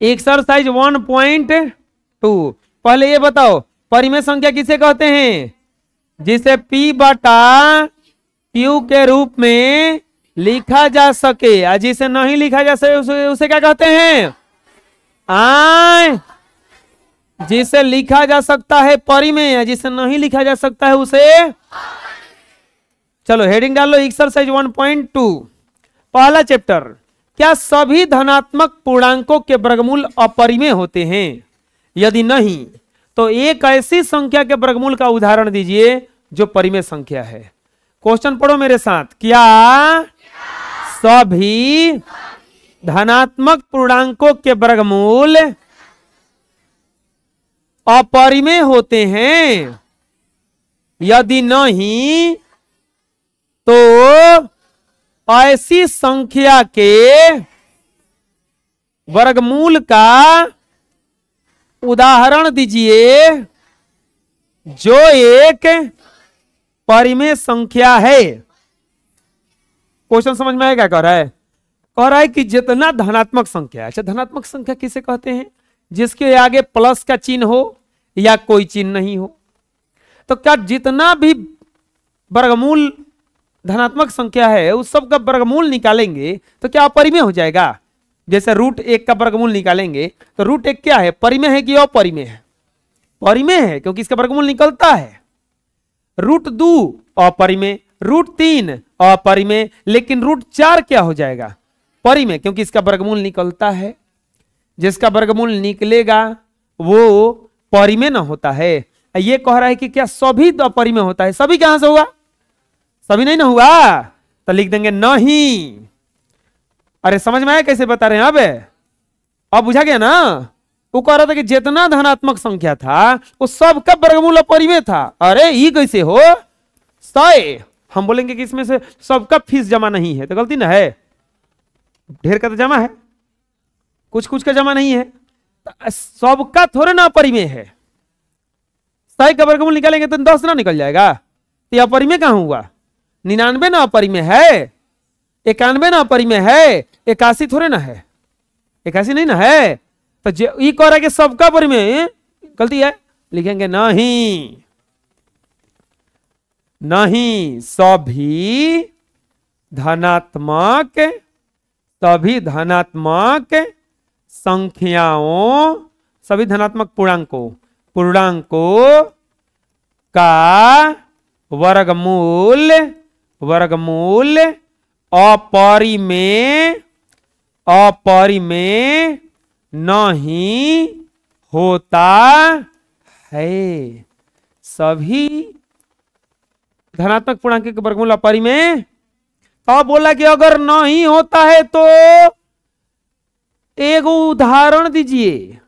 Exercise 1.2। पहले ये बताओ परिमेय संख्या किसे कहते हैं? जिसे P बटा Q के रूप में लिखा जा सके, और जिसे नहीं लिखा जा सके उसे क्या कहते हैं? जिसे लिखा जा सकता है परिमेय, जिसे नहीं लिखा जा सकता है उसे। चलो हेडिंग डालो एक्सरसाइज 1.2। पहला चैप्टर, क्या सभी धनात्मक पूर्णांकों के वर्गमूल अपरिमेय होते हैं? यदि नहीं तो एक ऐसी संख्या के वर्गमूल का उदाहरण दीजिए जो परिमेय संख्या है। क्वेश्चन पढ़ो मेरे साथ। क्या सभी धनात्मक पूर्णांकों के वर्गमूल अपरिमेय होते हैं? यदि नहीं तो ऐसी संख्या के वर्गमूल का उदाहरण दीजिए जो एक परिमेय संख्या है। क्वेश्चन समझ में आया क्या कह रहा है? कह रहा है कि जितना धनात्मक संख्या, अच्छा धनात्मक संख्या किसे कहते हैं? जिसके आगे प्लस का चिन्ह हो या कोई चिन्ह नहीं हो। तो क्या जितना भी वर्गमूल धनात्मक संख्या है उस सब का वर्गमूल निकालेंगे तो क्या अपरिमेय हो जाएगा? जैसे √1 का वर्गमूल निकालेंगे तो √1 क्या है? परिमेय है कि अपरिमेय है? परिमेय है क्योंकि इसका वर्गमूल निकलता है। √2 अपरिमेय, √3 अपरिमेय, लेकिन √4 क्या हो जाएगा? परिमेय, क्योंकि इसका वर्गमूल निकलता है। जिसका वर्गमूल निकलेगा वो परिमेय ना होता है। ये कह रहा है कि क्या सभी अपरिमेय होता है? सभी कहां से होगा? सभी नहीं ना हुआ तो लिख देंगे नहीं। अरे समझ में आया कैसे बता रहे हैं? अब बुझा गया ना? वो कह रहा था कि जितना धनात्मक संख्या था वो सबका वर्गमूल अपरिमेय था। अरे ये कैसे हो? 100 हम बोलेंगे कि इसमें से सबका फीस जमा नहीं है तो गलती ना है? ढेर का तो जमा है, कुछ कुछ का जमा नहीं है। सबका थोड़े ना अपरिमेय है। 100 का वर्गमूल निकालेंगे तो 10 ना निकल जाएगा? तो अपरिमेय कहां हुआ? 99 ना अपरिमेय है, 91 ना अपरिमेय है, 81 थोड़े ना है? 81 नहीं ना है। तो ये कह रहा है कि सबका परिमेय, गलती है, लिखेंगे नहीं। नहीं, सभी धनात्मक संख्याओं, सभी धनात्मक पूर्णांकों का वर्गमूल अपरिमेय नहीं होता है। सभी धनात्मक पूर्णांक के वर्गमूल अपरिमेय। अब बोला कि अगर नहीं होता है तो एक उदाहरण दीजिए।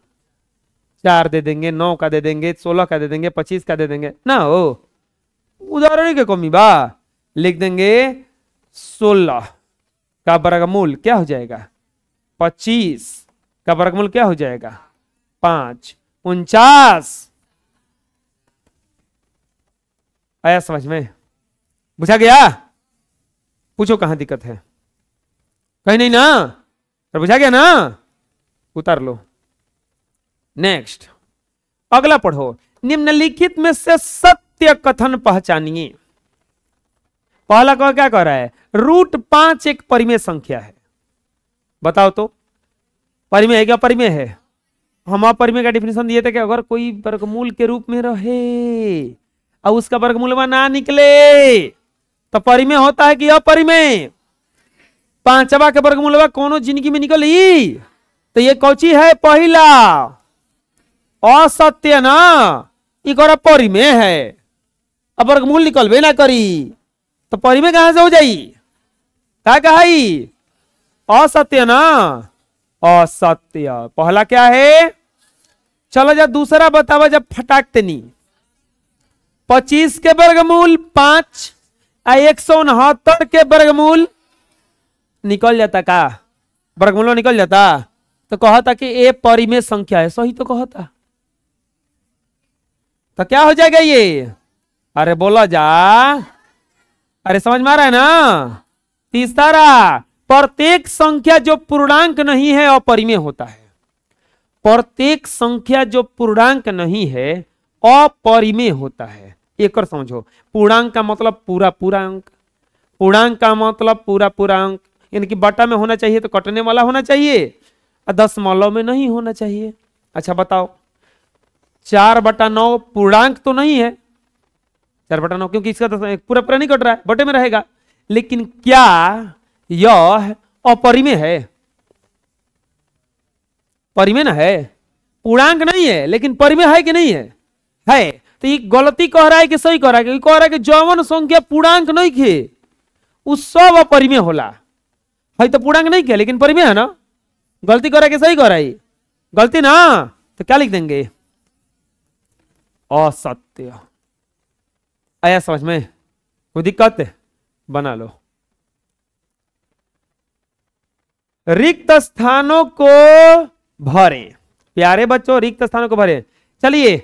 4 दे देंगे, 9 का दे देंगे, 16 का दे देंगे, 25 का दे देंगे ना हो। उदाहरण के कमी बा, लिख देंगे 16 का वर्गमूल क्या हो जाएगा? 25 का वर्गमूल क्या हो जाएगा? 5। 49। आया समझ में? बुझा गया? पूछो कहां दिक्कत है? कहीं नहीं ना? और बुझा गया ना? उतार लो। नेक्स्ट, अगला पढ़ो। निम्नलिखित में से सत्य कथन पहचानिए। पहला क्या कह रहा है? √5 एक परिमेय संख्या है। बताओ तो परिमेय है क्या अपरिमेय है? हम अपरिमेय का डिफिनेशन दिए थे कि अगर कोई वर्गमूल के रूप में रहे और उसका वर्गमूल ना निकले तो परिमेय होता है कि अपरिमेय? 5वां के वर्गमूल कोनो जिंदगी में निकली तो ये कौची है? पहला असत्य ना, इकोरा परिमेय है। अब वर्गमूल निकलबे ना करी तो परिमेय कहां से हो जाई? क्या कहाई? असत्य ना, असत्य। पहला क्या है? चलो जब दूसरा बतावा, जब फटाकते नहीं। 25 के वर्गमूल 5 और 169 के वर्गमूल निकल जाता का? वर्गमूल निकल जाता तो कहता कि ये परिमेय संख्या है। सही तो कहता। तो क्या हो जाएगा ये? अरे बोला जा, अरे समझ में आ रहा है ना? तीसरा, प्रत्येक संख्या जो पूर्णांक नहीं है अपरिमेय होता है। प्रत्येक संख्या जो पूर्णांक नहीं है अपरिमेय होता है। एक और समझो, पूर्णांक का मतलब पूरा पूरा अंक, पूर्णांक का मतलब पूरा पूरा अंक, यानी कि बटा में होना चाहिए तो कटने वाला होना चाहिए, और दशमलव में नहीं होना चाहिए। अच्छा बताओ, 4/9 पूर्णांक तो नहीं है, 4/9, क्योंकि इसका तो पूरा पूरा नहीं कट रहा है, बटे में रहेगा। लेकिन क्या यह अपरिमेय है? परिमेय ना है, पूर्णांक नहीं है लेकिन परिमेय है कि नहीं है? है। तो ये गलती कह रहा है कि सही कह रहा है? क्योंकि कह रहा है कि जौन संख्या पूर्णांक नहीं खे उस सब अपरिमेय होला है, तो पूर्णांक नहीं किया लेकिन परिमेय है ना। गलती कर रहा है कि सही कह रहा है? गलती ना, तो क्या लिख देंगे? असत्य। आया समझ में? कोई दिक्कत है? बना लो। रिक्त स्थानों को भरें। प्यारे बच्चों, रिक्त स्थानों को भरें। चलिए,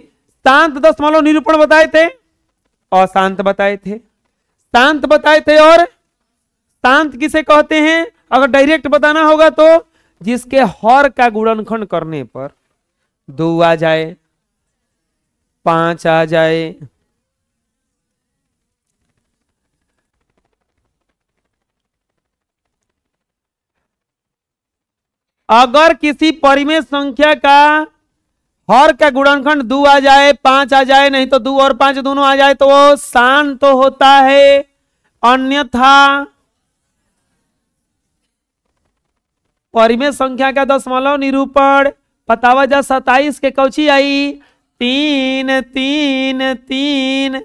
शांत दशमलव निरूपण बताए थे, अशांत बताए थे, शांत बताए थे। और शांत किसे कहते हैं? अगर डायरेक्ट बताना होगा तो जिसके हर का गुणनखंड करने पर 2 आ जाए, 5 आ जाए, अगर किसी परिमेय संख्या का हर का गुणनखंड 2 आ जाए, 5 आ जाए, नहीं तो 2 और 5 दोनों आ जाए तो वो शांत तो होता है। अन्यथा परिमेय संख्या का दशमलव निरूपण बतावा जा। 27 के कौची आई? 3 3 3।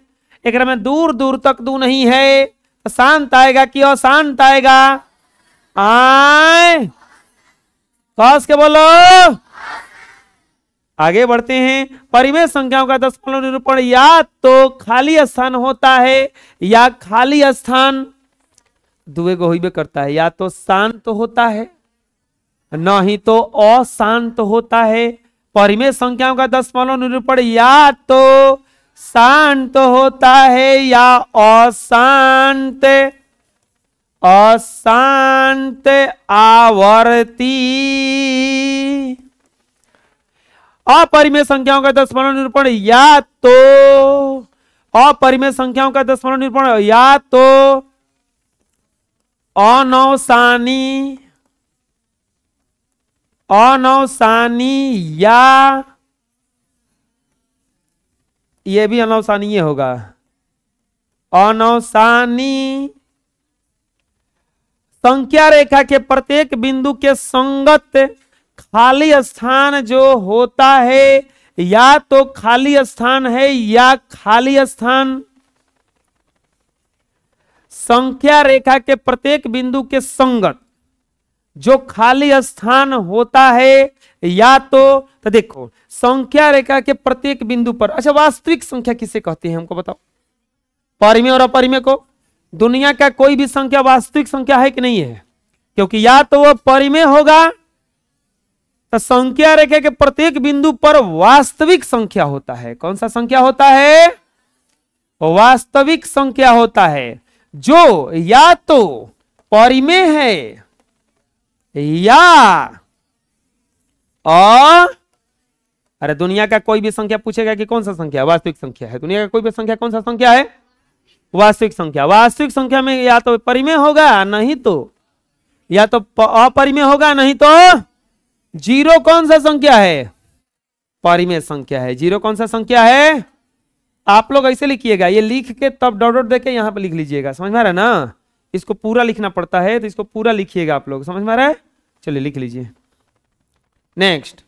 एक में दूर दूर तक 2 नहीं है, तो शांत आएगा कि अशांत आएगा? आए कस के बोलो। आगे बढ़ते हैं। परिमेय संख्याओं का दशमलव निरूपण या तो खाली स्थान होता है या खाली स्थान दुए को होइबे करता है, या तो शांत होता है नहीं तो अशांत होता है। परिमेय संख्याओं का दशमलव निरूपण या तो शांत होता है या अशांत अशांत आवर्ती। अपरिमेय संख्याओं का दशमलव निरूपण या तो अपरिमेय संख्याओं का दशमलव निरूपण या तो अनौसानी या ये भी अनौसानी होगा, अनौसानी संख्या रेखा के प्रत्येक बिंदु के संगत खाली स्थान जो होता है या तो खाली स्थान है या खाली स्थान। संख्या रेखा के प्रत्येक बिंदु के संगत जो खाली स्थान होता है या तो देखो संख्या रेखा के प्रत्येक बिंदु पर। अच्छा, वास्तविक संख्या किसे कहते हैं हमको बताओ? परिमेय और अपरिमेय को। दुनिया का कोई भी संख्या वास्तविक संख्या है कि नहीं है? क्योंकि या तो वह परिमेय होगा, तो संख्या रेखा के प्रत्येक बिंदु पर वास्तविक संख्या होता है। कौन सा संख्या होता है? वास्तविक संख्या होता है, जो या तो परिमेय है या अरे दुनिया का कोई भी संख्या पूछेगा कि कौन सा संख्या वास्तविक संख्या है, दुनिया का कोई भी संख्या कौन सा संख्या है? वास्तविक संख्या। वास्तविक संख्या में या तो परिमेय होगा नहीं तो या तो अपरिमेय होगा, नहीं तो जीरो कौन सा संख्या है? परिमेय संख्या है। जीरो कौन सा संख्या है? आप लोग ऐसे लिखिएगा, ये लिख के तब डॉट डॉट देके यहां पे लिख लीजिएगा। समझ में आ रहा है ना? इसको पूरा लिखना पड़ता है, तो इसको पूरा लिखिएगा आप लोग। समझ में आ रहा है? चलिए लिख लीजिए। नेक्स्ट,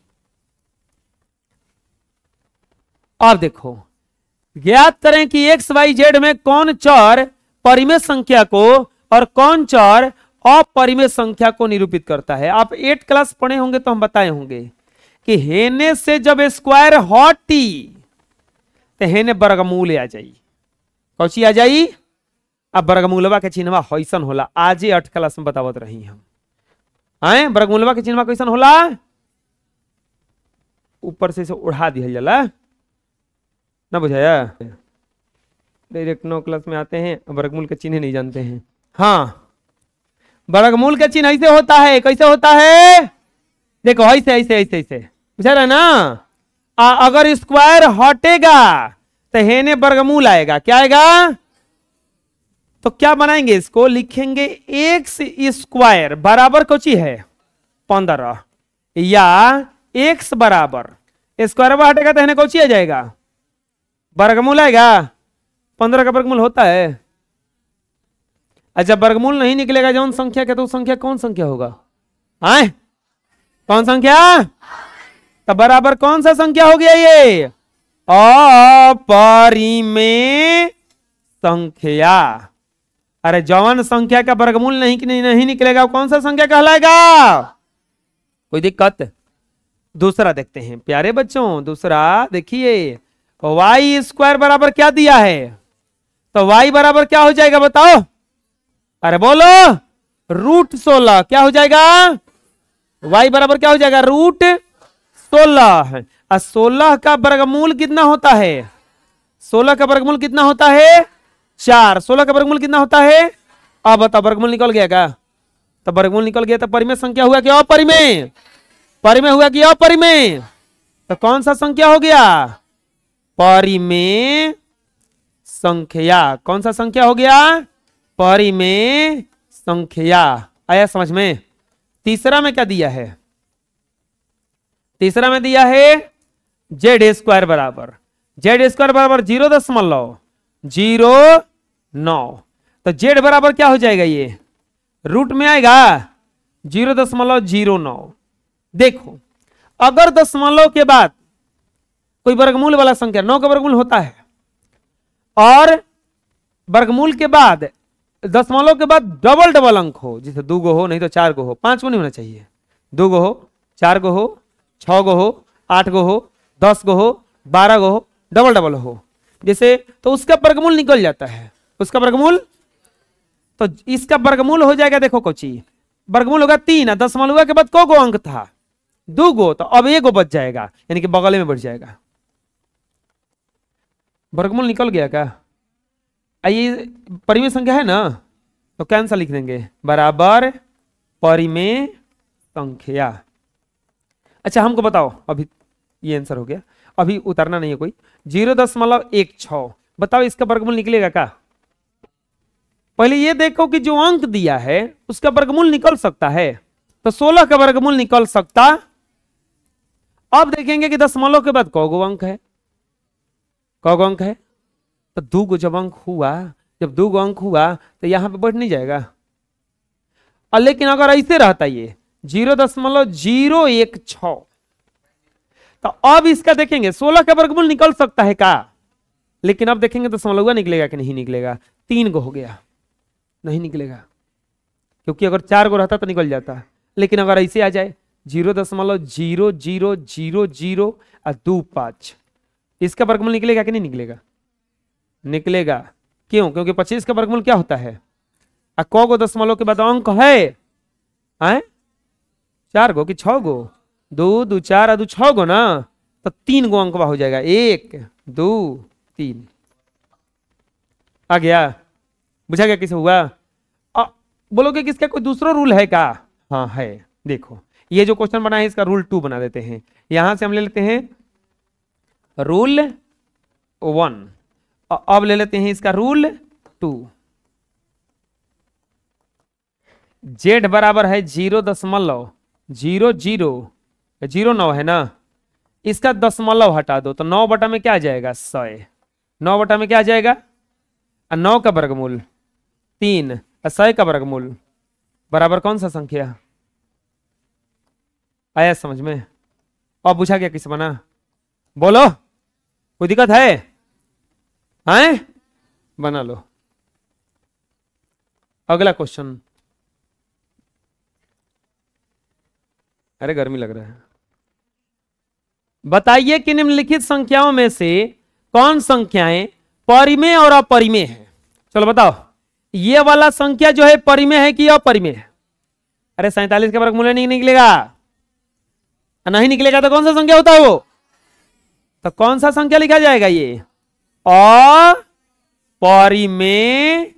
अब देखो, ज्ञात करें कि एक्स वाई जेड में कौन चर परिमेय संख्या को और कौन चर अपरिमेय संख्या को निरूपित करता है। आप 8 क्लास पढ़े होंगे तो हम बताए होंगे कि हेने से जब स्क्वायर हटी तो हेने वर्गमूल आ जाई। कौची आ जाई? अब वर्गमूलवा के चिन्हवा कैसन होला आज 8 क्लास में बतावत रही हम। आए वर्गमूलवा के चिन्हवा कैसन होला? ऊपर से इसे उड़ा दिया जाला ना, बुझाया? डायरेक्ट 9 क्लास में आते हैं, वर्गमूल के चिन्ह नहीं जानते हैं। हाँ, वर्गमूल का चिन्ह ऐसे होता है। कैसे होता है? देखो ऐसे ऐसे ऐसे ऐसे बुझा रहा है ना। अगर स्क्वायर हटेगा तो हेने वर्गमूल आएगा, क्या आएगा? तो क्या बनाएंगे इसको, लिखेंगे एक्स स्क्वायर बराबर कोची है 15, या एक्स बराबर स्क्वायर हटेगा तो हेने कोची आ जाएगा, वर्गमूल आएगा। 15 का वर्गमूल होता है। अच्छा वर्गमूल नहीं निकलेगा जौन संख्या के, तो संख्या कौन संख्या होगा? आए कौन संख्या? तो बराबर कौन सा संख्या हो गया ये? अपरिमेय संख्या। अरे जौन संख्या का वर्गमूल नहीं निकलेगा कौन सा संख्या कहलाएगा? कोई दिक्कत? दूसरा देखते हैं प्यारे बच्चों। दूसरा देखिए, वाई स्क्वायर बराबर क्या दिया है? तो वाई बराबर क्या हो जाएगा बताओ? अरे बोलो, √16। क्या हो जाएगा? वाई बराबर क्या हो जाएगा? √16। और 16 का वर्गमूल कितना होता है? 16 का वर्गमूल कितना होता है? 4। 16 का वर्गमूल कितना होता है? अब बताओ, वर्गमूल निकल गया क्या? तो वर्गमूल निकल गया तो परिमेय संख्या हुआ कि अपरिमेय? परिमेय हुआ कि अपरिमेय? तो कौन सा संख्या हो गया? परिमेय संख्या। कौन सा संख्या हो गया? परिमेय संख्या। आया समझ में? तीसरा में क्या दिया है? तीसरा में दिया है जेड स्क्वायर बराबर 0.09। तो जेड बराबर क्या हो जाएगा? ये रूट में आएगा 0.09। देखो, अगर दशमलव के बाद कोई वर्गमूल वाला संख्या, 9 का वर्गमूल होता है, और वर्गमूल के बाद दशमलव के बाद डबल डबल अंक हो, जैसे 2 गो हो, नहीं तो 4 गो हो, 5 गो नहीं होना चाहिए, 2 गो हो, 4 गो हो, 6 गो हो, 8 गो हो, 10 गो हो, 12 गो हो, डबल डबल हो जैसे, तो उसका वर्गमूल निकल जाता है। उसका वर्गमूल, तो इसका वर्गमूल हो जाएगा, देखो कोची वर्गमूल होगा 3, दशमलव के बाद को गो अंक था? 2 गो, तो अब 1 गो बच जाएगा, यानी कि बगल में बढ़ जाएगा। वर्गमूल निकल गया क्या? ये परिमेय संख्या है ना, तो कैंसल लिख देंगे, बराबर परिमेय संख्या। अच्छा हमको बताओ, अभी ये आंसर हो गया, अभी उतरना नहीं है कोई। 0.16 बताओ इसका वर्गमूल निकलेगा क्या? पहले ये देखो कि जो अंक दिया है उसका वर्गमूल निकल सकता है, तो 16 का वर्गमूल निकल सकता। अब देखेंगे कि दशमलव के बाद कौ गो अंक है, कौ गो अंक है? तो 2 गो जब अंक हुआ, जब 2 गो अंक हुआ तो यहां पे बढ़ नहीं जाएगा। और लेकिन अगर ऐसे रहता ये 0.016, तो अब इसका देखेंगे 16 का वर्गमूल निकल सकता है का? लेकिन अब देखेंगे दशमलव निकलेगा कि नहीं निकलेगा। 3 गो हो गया, नहीं निकलेगा, क्योंकि अगर 4 गो रहता तो निकल जाता। लेकिन अगर ऐसे आ जाए 0.000025, इसका वर्गमूल निकलेगा कि नहीं निकलेगा? निकलेगा। क्यों? क्योंकि 25 का वर्गमूल क्या होता है? क गो दशमलव के बाद अंक है? 4 गो कि 6 गो? 2 2 4 और 2 6 गो ना, तो 3 गो अंक हो जाएगा, 1 2 3। आ गया? बुझा गया कैसे हुआ? बोलोगे कि इसका कोई दूसरा रूल है क्या? हाँ है। देखो ये जो क्वेश्चन बना है इसका रूल 2 बना देते हैं। यहां से हम ले लेते हैं रूल 1, अब ले लेते हैं इसका रूल 2। जेड बराबर है 0.0009 है ना, इसका दशमलव हटा दो तो 9 बटा में क्या आ जाएगा? 100। 9 बटा में क्या आ जाएगा? 9 का वर्गमूल 3, 100 का वर्गमूल बराबर कौन सा संख्या? आया समझ में? अब पूछा गया किस बना? बोलो, कोई दिक्कत है? हैं? बना लो। अगला क्वेश्चन। अरे गर्मी लग रहा है। बताइए कि निम्नलिखित संख्याओं में से कौन संख्याएं परिमेय और अपरिमेय है? चलो बताओ, ये वाला संख्या जो है परिमेय है कि अपरिमेय है? अरे 47 का वर्गमूल नहीं निकलेगा, नहीं निकलेगा तो कौन सा संख्या होता है वो? तो कौन सा संख्या लिखा जाएगा? ये अपरिमेय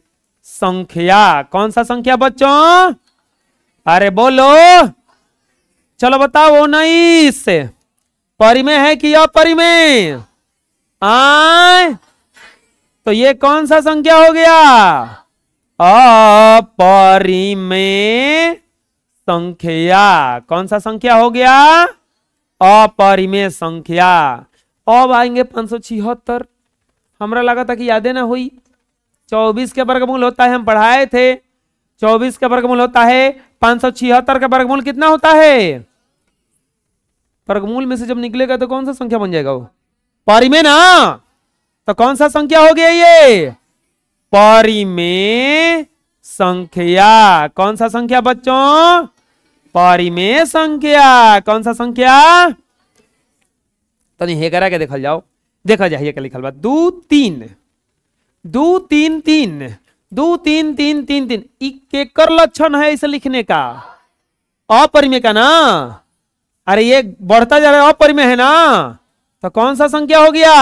संख्या। कौन सा संख्या बच्चों? अरे बोलो, चलो बताओ। 19 परिमेय है कि अपरिमेय? आय, तो ये कौन सा संख्या हो गया? अपरिमेय संख्या। कौन सा संख्या हो गया? अपरिमेय संख्या। अब आएंगे 576। हमरा लगा था कि यादें ना हुई। 24 के वर्गमूल होता है, हम पढ़ाए थे। 24 का वर्गमूल होता है 576 का वर्गमूल कितना होता है? वर्गमूल में से जब निकलेगा तो कौन सा संख्या बन जाएगा? वो परिमेय ना। तो कौन सा संख्या हो गया ये? परिमेय संख्या। कौन सा संख्या बच्चों? परिमेय संख्या। कौन सा संख्या? तो नहीं हे करा के देखल जाओ, देखा जाइए क्या लिखल बा। 2 3 2 3 3 2 3 3 3 3 केकर लक्षण है इसे लिखने का? अपरिमेय का ना। अरे ये बढ़ता जा रहा है, अपरिमेय है ना। तो कौन सा संख्या हो गया?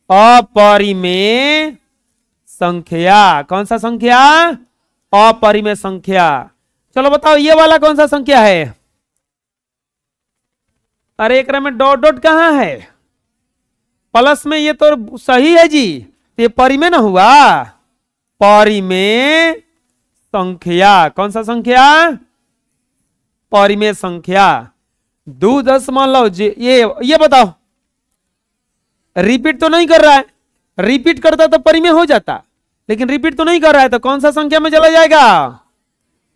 अपरिमेय संख्या। कौन सा संख्या? अपरिमेय संख्या। चलो बताओ ये वाला कौन सा संख्या है? अरे एक में डॉट डॉट कहां है? प्लस में ये तो सही है जी, ये परिमेय ना हुआ। परिमेय संख्या। कौन सा संख्या? परिमेय संख्या। 2.0 ये बताओ, रिपीट तो नहीं कर रहा है। रिपीट करता तो परिमेय हो जाता, लेकिन रिपीट तो नहीं कर रहा है, तो कौन सा संख्या में चला जाएगा?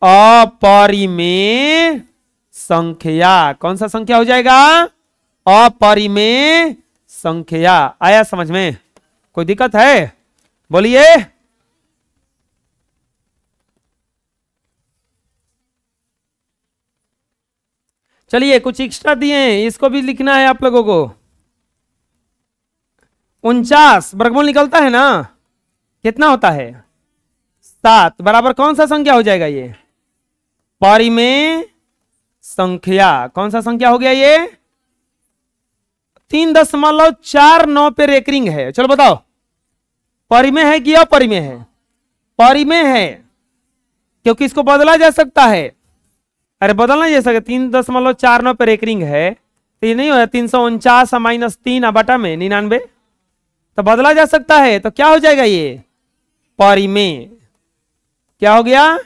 अपरिमेय संख्या। कौन सा संख्या हो जाएगा? अपरिमेय संख्या। आया समझ में? कोई दिक्कत है? बोलिए। चलिए कुछ एक्स्ट्रा दिए, इसको भी लिखना है आप लोगों को। 49 वर्गमूल निकलता है ना, कितना होता है? 7 बराबर कौन सा संख्या हो जाएगा? ये परिमेय संख्या। कौन सा संख्या हो गया ये? 3.49 पे रेकरिंग है। चलो बताओ, परिमेय है कि अपरिमेय है? परिमेय है, क्योंकि इसको बदला जा सकता है। अरे बदलना जा सकता, 3.49 पे रेकरिंग है, तो ये नहीं हो 349 माइनस 3 बटा में 99, तो बदला जा सकता है। तो क्या हो जाएगा ये? परिमेय। क्या हो गया?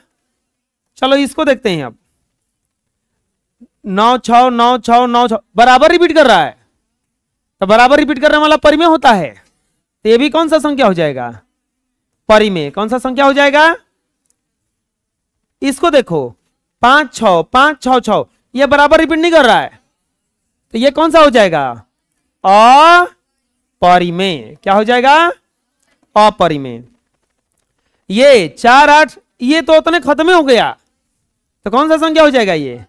चलो इसको देखते हैं अब। 9 6 9 6 9 6 बराबर रिपीट कर रहा है, तो बराबर रिपीट करने वाला परिमेय होता है। तो ये भी कौन सा संख्या हो जाएगा? परिमेय। कौन सा संख्या हो जाएगा? इसको देखो, 5 6 5 6 6 ये बराबर रिपीट नहीं कर रहा है, तो ये कौन सा हो जाएगा? अपरिमेय। क्या हो जाएगा? अपरिमेय। ये 4 8 ये तो उतने खत्म हो गया, तो कौन सा संख्या हो जाएगा? ये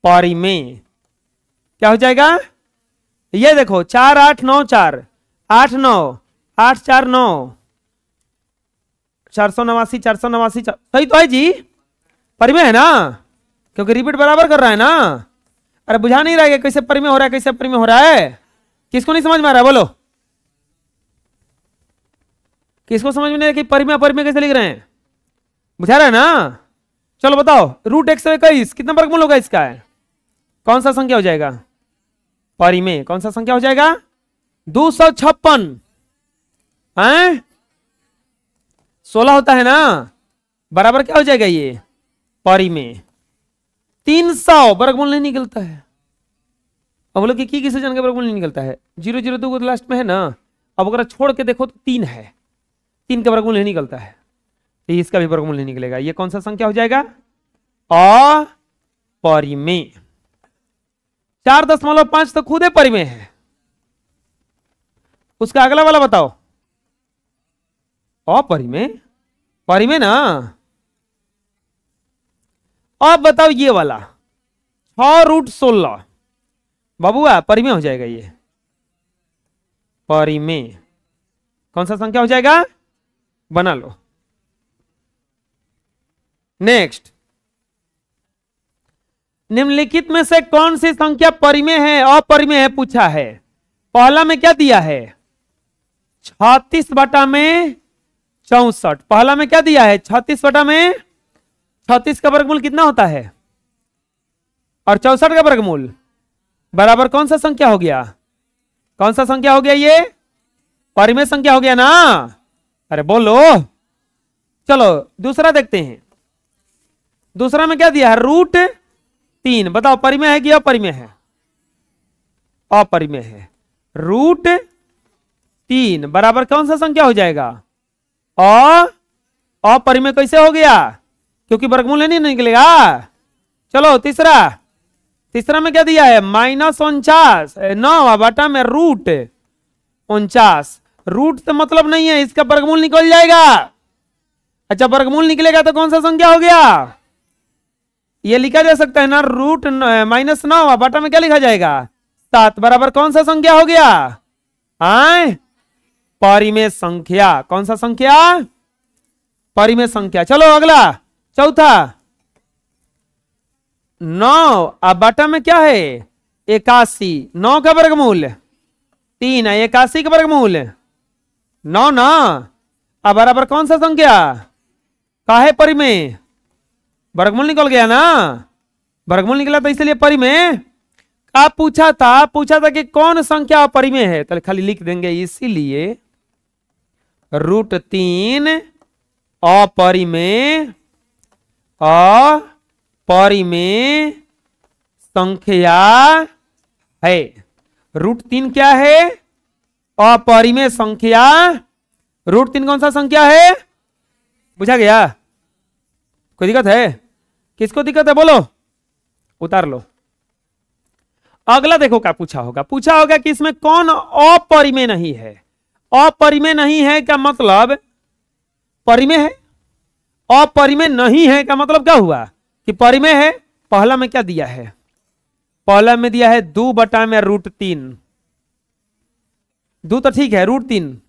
परिमेय। क्या हो जाएगा? ये देखो 4 8 9 4 8 9 8 4 9 489 489 सही तो है जी, परिमेय है ना, क्योंकि रिपीट बराबर कर रहा है ना। अरे बुझा नहीं रहा है कैसे परिमेय हो रहा है, कैसे परिमेय हो रहा है? किसको नहीं समझ में आ रहा है? बोलो, किसको समझ में नहीं आ रहा कि परिमेय अपरिमेय कैसे लिख रहे हैं? बुझा रहा है ना? चलो बताओ, √121 कितना वर्गमूल होगा इसका? है कौन सा संख्या हो जाएगा? परिमेय। कौन सा संख्या हो जाएगा? 256 है, 16 होता है ना, बराबर क्या हो जाएगा? ये परिमेय। 300 वर्गमूल नहीं निकलता है। अब बोलो कि किसी जन का वर्गमूल नहीं निकलता है? 002 लास्ट में है ना। अब अगर छोड़ के देखो तो 3 है, 3 का वर्गमूल नहीं निकलता है, तो इसका भी वर्गमूल नहीं निकलेगा। ये कौन सा संख्या हो जाएगा? अपरिमेय। 4.5 तो खुद परिमेय है, उसका अगला वाला बताओ। अपरिमेय। परिमेय ना। अब बताओ ये वाला 6√16 बाबूआ परिमेय हो जाएगा। ये परिमेय। कौन सा संख्या हो जाएगा? बना लो। नेक्स्ट, निम्नलिखित में से कौन सी संख्या परिमेय है अपरिमेय है पूछा है। पहला में क्या दिया है? 36/64। पहला में क्या दिया है? 36 का वर्गमूल कितना होता है? और 64 का वर्गमूल बराबर कौन सा संख्या हो गया? कौन सा संख्या हो गया? ये परिमेय संख्या हो गया ना? अरे बोलो। चलो दूसरा देखते हैं। दूसरा में क्या दिया है? √3। बताओ परिमेय है कि अपरिमेय है? अपरिमेय है। √3 बराबर कौन सा संख्या हो जाएगा? अपरिमेय कैसे हो गया? क्योंकि वर्गमूल नहीं निकलेगा। चलो तीसरा में क्या दिया है? -49 में √49। रूट तो मतलब नहीं है, इसका वर्गमूल निकल जाएगा। अच्छा वर्गमूल निकलेगा तो कौन सा संख्या हो गया? ये लिखा जा सकता है ना, -9 में क्या लिखा जाएगा? 7 बराबर कौन सा संख्या हो गया? परिमेय संख्या। कौन सा संख्या? परिमेय संख्या। चलो अगला चौथा। 9 में क्या है? 81। 9 का वर्गमूल 3 है, 81 का वर्गमूल 9 ना। अब बराबर कौन सा संख्या? काहे परिमेय? वर्गमूल निकल गया ना, वर्गमूल निकला तो इसलिए परिमेय। का पूछा था कि कौन संख्या अपरिमेय है, तो खाली लिख देंगे इसीलिए √3 अपरिमेय संख्या है। √3 क्या है? अपरिमेय संख्या। √3 कौन सा संख्या है? पूछा गया? कोई दिक्कत है? किसको दिक्कत है बोलो, उतार लो। अगला देखो क्या पूछा होगा कि इसमें कौन अपरिमेय नहीं है। अपरिमेय नहीं है का मतलब परिमेय है। अपरिमेय नहीं है का मतलब क्या हुआ कि परिमेय है। पहला में क्या दिया है? पहला में दिया है 2/√3। 2 तो ठीक है, √3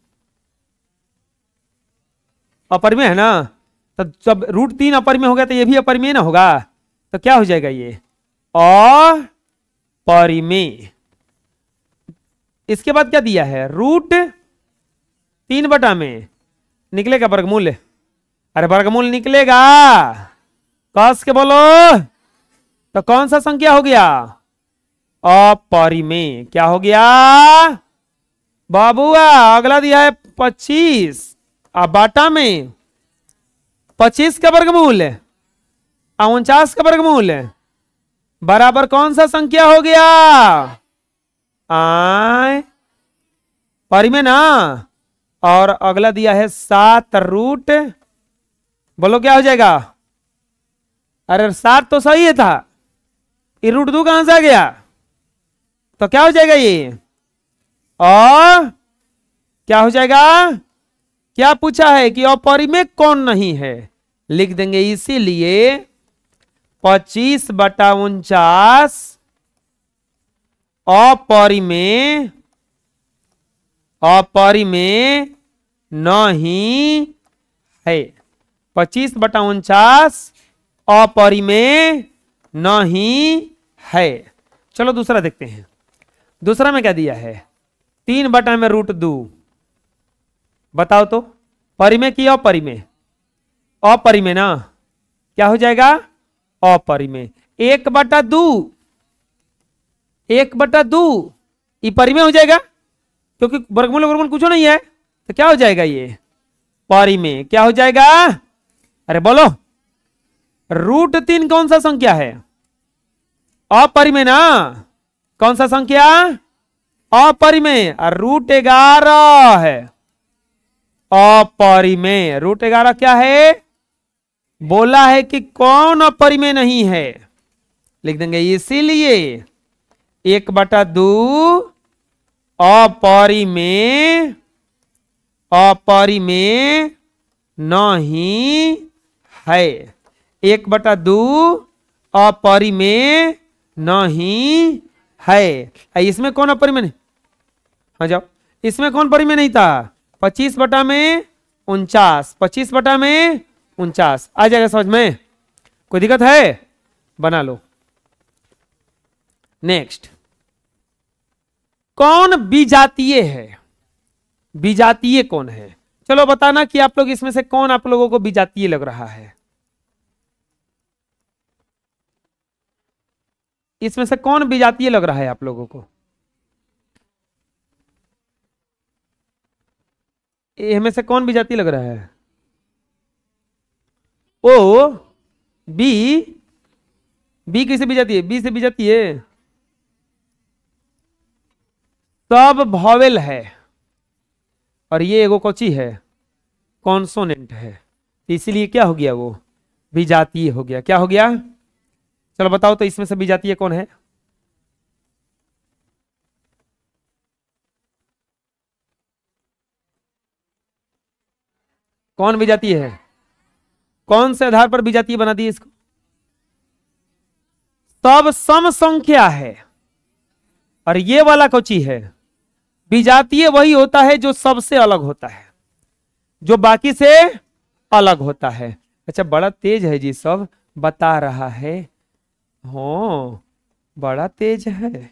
अपरिमेय है ना, तो जब √3 अपरिमेय हो गया तो ये भी अपरिमेय ना होगा, तो क्या हो जाएगा? ये अपरिमेय। इसके बाद क्या दिया है? √3 में निकलेगा वर्गमूल। अरे वर्गमूल निकलेगा, कस के बोलो। तो कौन सा संख्या हो गया? अपरिमेय। क्या हो गया बाबुआ? अगला दिया है 25। अब बाटा में 25 का वर्गमूल 49 का वर्गमूल बराबर कौन सा संख्या हो गया? परिमेय ना। और अगला दिया है 7 बोलो क्या हो जाएगा? अरे 7 तो सही है था, ये √2 कहां से आ गया? तो क्या हो जाएगा ये? और क्या हो जाएगा? क्या पूछा है कि अपरिमेय कौन नहीं है? लिख देंगे इसीलिए 25/49 अपरिमेय नहीं है। 25/49 अपरिमेय नहीं है। चलो दूसरा देखते हैं। दूसरा में क्या दिया है? 3/√2। बताओ तो परिमेय की अपरिमेय? अपरिमेय ना। क्या हो जाएगा? अपरिमेय। 1/2 ये परिमेय हो जाएगा, क्योंकि वर्गमूल कुछ नहीं है, तो क्या हो जाएगा? ये परिमेय। क्या हो जाएगा? अरे बोलो। √3 कौन सा संख्या है? अपरिमेय ना। कौन सा संख्या? अपरिमेय। √11 है अपरिमेय। √11 क्या है? बोला है कि कौन अपरिमेय नहीं है, लिख देंगे इसीलिए 1/2 अपरिमेय नहीं है। 1/2 अपरिमेय नहीं है। इसमें कौन अपरिमेय नहीं? हाँ जाओ, इसमें कौन परिमेय नहीं था? 25/49। 25/49 आ जाएगा समझ में? कोई दिक्कत है? बना लो। नेक्स्ट, कौन विजातीय है? विजातीय कौन है? चलो बताना कि आप लोग इसमें से कौन आप लोगों को विजातीय लग रहा है। इसमें से कौन विजातीय लग रहा है आप लोगों को? इनमें से कौन विजातीय लग रहा है? ओ, बी। बी किसे विजातीय है? बी से विजातीय है। सब वॉवेल है और ये एगो कोची है, कॉन्सोनेंट है, इसीलिए क्या हो गया, वो विजातीय हो गया। क्या हो गया? चलो बताओ तो इसमें से विजातीय कौन है? कौन विजातीय है? कौन से आधार पर विजातीय बना दी इसको? सब सम संख्या है और ये वाला कोची है, विजातीय वही होता है जो सबसे अलग होता है, जो बाकी से अलग होता है। अच्छा, बड़ा तेज है जी, सब बता रहा है। हो, बड़ा तेज है,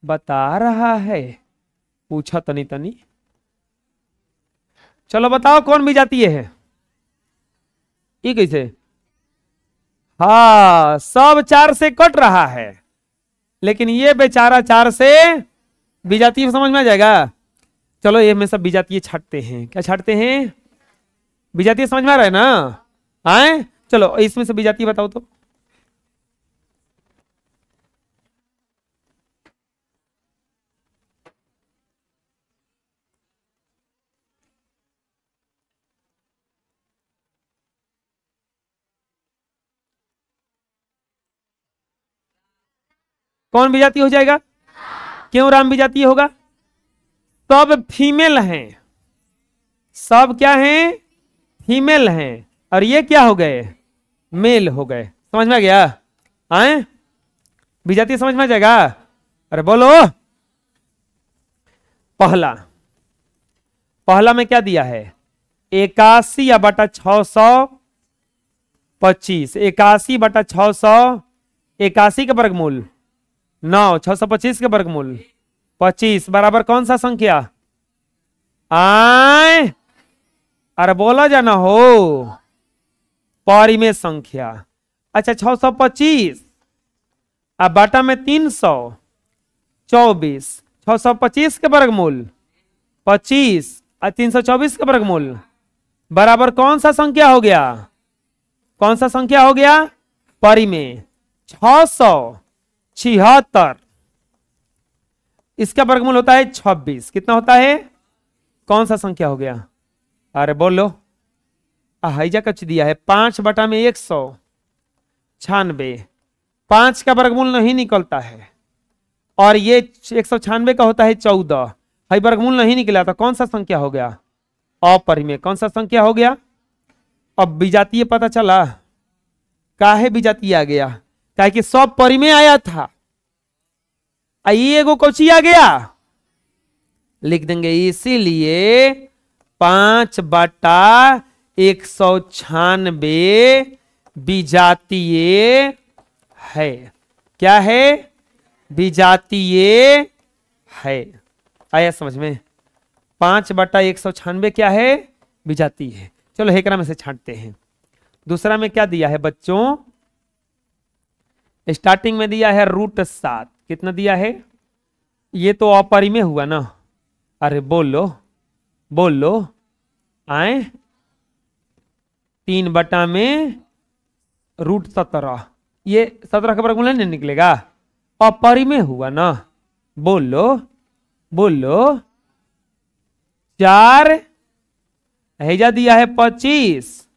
बता रहा है, पूछा तनी तनी। चलो बताओ कौन विजातीय है? ये कैसे? हाँ, सब 4 से कट रहा है, लेकिन ये बेचारा 4 से विजातीय, समझ में आ जाएगा। चलो ये में सब विजातीय छाटते हैं। क्या छाटते हैं? विजातीय समझ में आ रहा है ना? आए, चलो इसमें से विजातीय बताओ तो। कौन विजातीय हो जाएगा? क्यों राम विजातीय होगा? सब फीमेल हैं। सब क्या हैं? फीमेल हैं। और ये क्या हो गए? मेल हो गए। समझ में आ गया? आए, विजातीय समझ में आ जाएगा? अरे बोलो। पहला में क्या दिया है? 81/625। 81/600, 81 के वर्गमूल 9, 625 के वर्गमूल 25 बराबर कौन सा संख्या? आए, अरे बोला जाना हो, परिमेय संख्या। अच्छा, 625 अब बाटा में 324, 625 के वर्गमूल 25 और 324 के वर्गमूल बराबर कौन सा संख्या हो गया? कौन सा संख्या हो गया? परिमेय। 676, इसका वर्गमूल होता है 26। कितना होता है? कौन सा संख्या हो गया? अरे बोलो। हाइजा कच दिया है 5 बटा में 196। 5 का वर्गमूल नहीं निकलता है और ये 196 का होता है 14। हाई वर्गमूल नहीं निकला तो कौन सा संख्या हो गया? अपरिमेय। कौन सा संख्या हो गया? अब विजातीय पता चला। काहे विजातीय आ गया? काहे कि सब परिमेय आया था, ये एगो कोची आ गया, लिख देंगे इसीलिए 5/196 विजातीय है। क्या है? विजातीय है। आया समझ में? 5/196 क्या है? विजातीय है। चलो हेकरा में से छांटते हैं। दूसरा में क्या दिया है बच्चों? स्टार्टिंग में दिया है √7। कितना दिया है? ये तो अपरिमेय हुआ ना। अरे बोलो बोलो। आए, 3 बटा में √17, ये 17 का वर्गमूल नहीं निकलेगा, अपरिमेय हुआ ना। बोलो बोलो। 4 हेजा दिया है 25,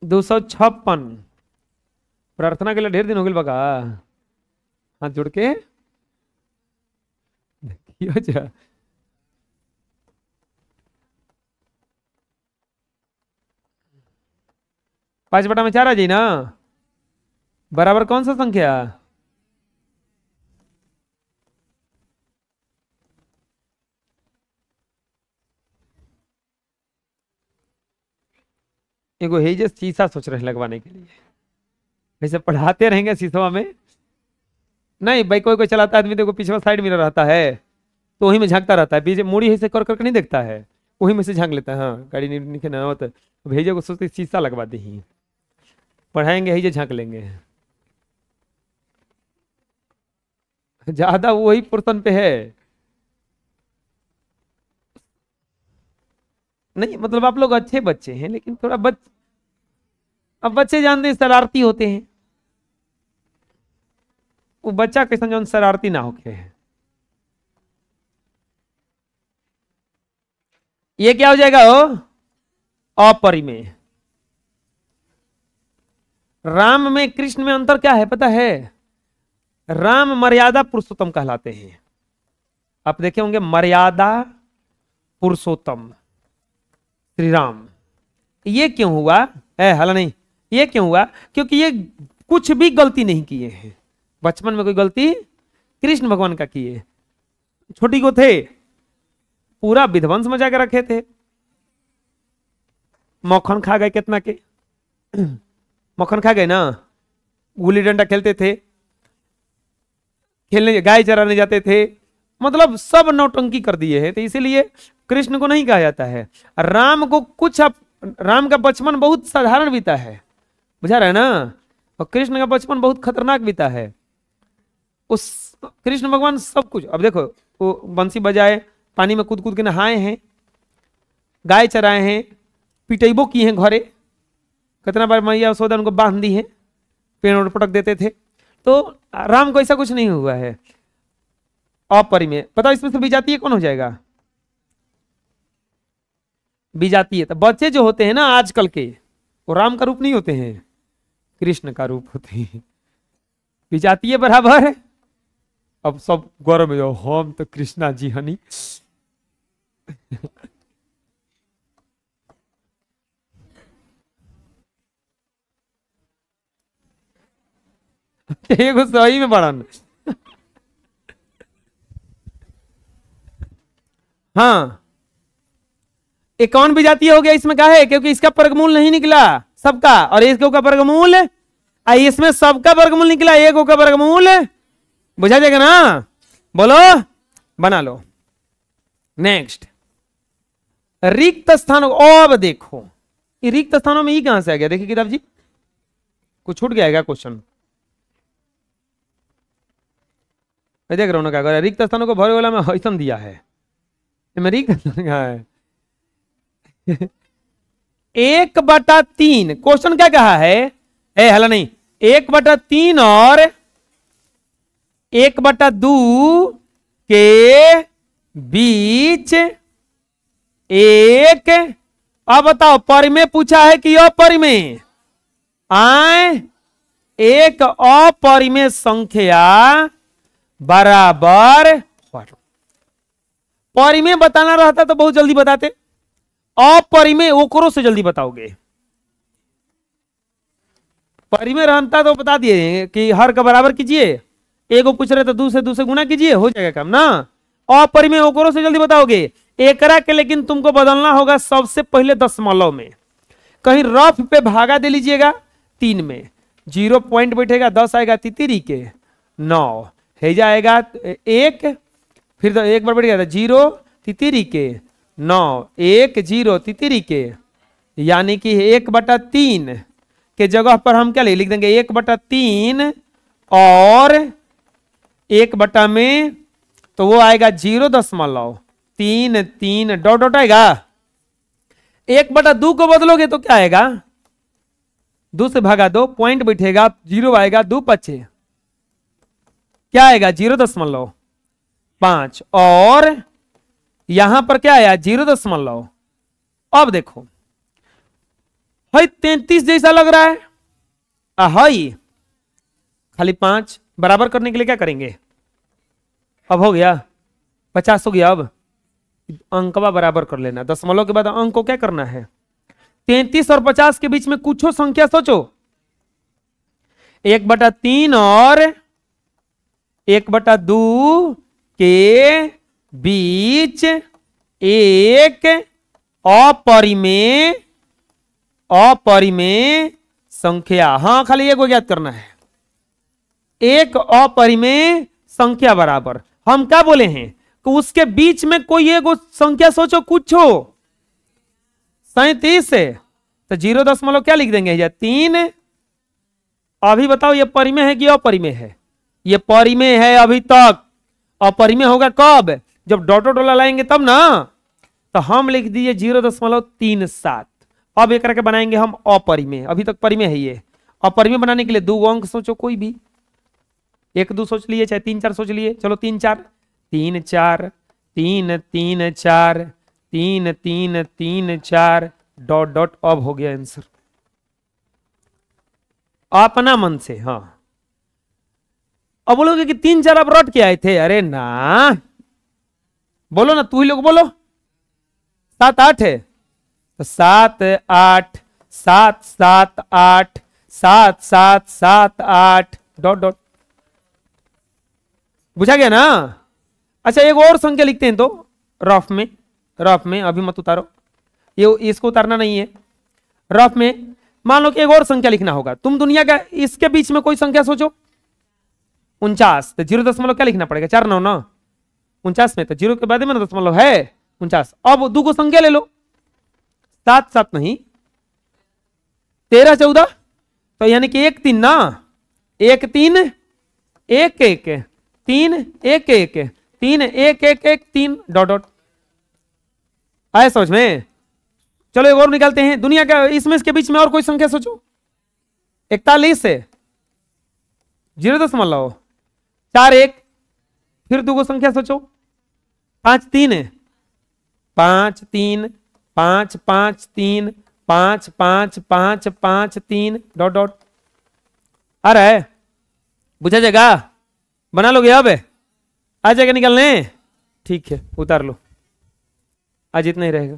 256। प्रार्थना के लिए ढेर दिन हो गए बगा, हाथ जोड़ के देखियो जा। पांच बटा में 4 आ जाए ना, बराबर कौन सा संख्या? एगो है जो शीशा सोच रहे हैं लगवाने के लिए, वैसे पढ़ाते रहेंगे शीशवा में नहीं भाई। कोई कोई चलाता आदमी देखो पीछे साइड मिरर रहता है तो वही में झांकता रहता है, पीछे मुड़ी से कर करके नहीं देखता है, वही में से झांक लेता है। हाँ गाड़ी नहीं निकल ना होता भेजे को सोचते शीशा लगवा दे ही पढ़ाएंगे ही जो झांक लेंगे। ज्यादा वही पोर्शन पे है नहीं, मतलब आप लोग अच्छे बच्चे हैं लेकिन थोड़ा अब बच्चे जानते हैं शरारती होते हैं। वो बच्चा कैसा जो शरारती ना होके है। ये क्या हो जाएगा हो अपरिमेय। राम में कृष्ण में अंतर क्या है पता है? राम मर्यादा पुरुषोत्तम कहलाते हैं। आप देखे होंगे मर्यादा पुरुषोत्तम श्री राम। ये क्यों हुआ है? हला नहीं, ये क्यों हुआ? क्योंकि ये कुछ भी गलती नहीं किए हैं। बचपन में कोई गलती कृष्ण भगवान का किए, छोटी को थे पूरा विध्वंस मचा के रखे थे। मक्खन खा गए कितना के मक्खन खा गए ना। गुल्ली डंडा खेलते थे, खेलने गाय चराने जाते थे, मतलब सब नौटंकी कर दिए हैं। तो इसीलिए कृष्ण को नहीं कहा जाता है। राम को कुछ राम का बचपन बहुत साधारण बीता है, बुझा रहा है ना। और कृष्ण का बचपन बहुत खतरनाक बीता है। उस कृष्ण भगवान सब कुछ, अब देखो वो बंसी बजाए, पानी में कूद कूद के नहाए हैं, गाय चराए हैं, पिटेबो की हैं घरे, कितना बार मैया यशोदा उनको बांध दी है, पेड़ पटक देते थे। तो राम को ऐसा कुछ नहीं हुआ है। अपरिमेय पता इसमें से विजातीय कौन हो जाएगा? विजातीय तो बच्चे जो होते हैं ना आजकल के, वो राम का रूप नहीं होते हैं, कृष्ण का रूप होते हैं। विजातीय बराबर है। अब सब गौरव में जाओ, हम तो कृष्णा जी हनी एगो सही में बढ़न। हाँ एक कौन विजातीय हो गया इसमें क्या है? क्योंकि इसका वर्गमूल नहीं निकला सबका, और एक का वर्गमूल, इसमें सबका वर्गमूल निकला, एक का वर्गमूल। बुझा जाएगा ना? बोलो, बना लो। नेक्स्ट रिक्त स्थानों। अब देखो ये रिक्त स्थानों में ही कहां से आ गया? देखिए किताब जी, कुछ छूट गया क्या क्वेश्चन? मैं देख रहा हूं ना क्या कर, रिक्त स्थानों को भरे वाला में ऐसा दिया है। मैं रिक्त स्थान कहां है? 1/3 क्वेश्चन क्या कहा है? हला नहीं, 1/3 और 1/2 के बीच एक। अब बताओ परिमेय पूछा है कि अपरिमेय? आए एक अपरिमेय संख्या बराबर। परिमेय बताना रहता तो बहुत जल्दी बताते, अपरिमेय ओकरों से जल्दी बताओगे। परिमेय रहता तो बता दिए कि हर का बराबर कीजिए, एक को पूछ रहे तो दूसरे गुना कीजिए, हो जाएगा काम ना। अपरिमेय ओकरों से जल्दी बताओगे। एकरा के लेकिन तुमको बदलना होगा सबसे पहले दशमलव में। कहीं रफ पे भागा दे लीजिएगा 3 में, 0 पॉइंट बैठेगा, 10 आएगा तितिरी के 9 है जाएगा 1, फिर तो एक बार बढ़ गया था 0 तितिरी के 9, 1 0 तितिरी के, यानी कि 1/3 के जगह पर हम क्या लिख देंगे? 1/3 और 1 में तो वो आएगा 0.33 डॉट डॉट आएगा। 1/2 को बदलोगे तो क्या आएगा? 2 से भागा 2 पॉइंट बैठेगा, 0 आएगा, 2 5 क्या आएगा? 0.5 और यहां पर क्या आया? 0. अब देखो है 33 जैसा लग रहा है। हाई खाली 5 बराबर करने के लिए क्या करेंगे? अब हो गया 50 हो गया। अब अंकवा बराबर कर लेना, दशमलव के बाद अंक को क्या करना है? 33 और 50 के बीच में कुछ संख्या सोचो। 1/3 और 1/2 के बीच एक अपरिमेय संख्या। हाँ खाली एक को ज्ञात करना है। एक अपरिमेय संख्या बराबर, हम क्या बोले हैं कि उसके बीच में कोई एक संख्या सोचो, कुछ हो 37 है तो 0 क्या लिख देंगे या 3। अभी बताओ ये परिमेय है कि अपरिमेय है? ये परिमेय है अभी तक, अपरिमेय होगा कब? जब डॉट डॉट लाएंगे तब ना। तो हम लिख दीजिए 0.37। अब एक करके बनाएंगे हम अपरिमेय, अभी तक परिमेय है ये। अपरिमेय बनाने के लिए 2 अंक सोचो कोई भी, 1 2 सोच लिए चाहे 3 4 सोच लिए। चलो 3 4 3 4 3 3 4 3 3 3 4 डॉट डॉट। अब हो गया आंसर अपना मन से। हाँ अब बोलोगे कि 3 4 आप रट के आए थे। अरे ना, बोलो ना, तू ही लोग बोलो। 7 8 है तो 7 8 7 7 8 7 7 7 8 डॉट डॉट। बुझा गया ना? अच्छा एक और संख्या लिखते हैं तो रफ में, रफ में अभी मत उतारो, ये इसको उतारना नहीं है। रफ में मान लो कि एक और संख्या लिखना होगा। तुम दुनिया का इसके बीच में कोई संख्या सोचो। 49 तो 0 क्या लिखना पड़ेगा? 4 9 ना 49 में तो 0 के बाद में ना दशमलव है 49। अब 2 को संख्या ले लो, 7 7 नहीं 13 14 तो यानी कि 1 3 ना 1 3 1 1 3 1 1 3 1 1 1 3 डॉट डॉट। आया समझ में? चलो एक और निकालते हैं दुनिया का, इसमें इसके बीच में और कोई संख्या सोचो। 41 है 0.4 1 फिर 2 को संख्या सोचो। 5 3 है 5 3 5 5 3 5 5 5 5 3 डॉट डॉट। आ रहा है? बुझा जाएगा? बना लोगे? अब आ जाएगा निकलने? ठीक है उतार लो, आज इतना ही रहेगा।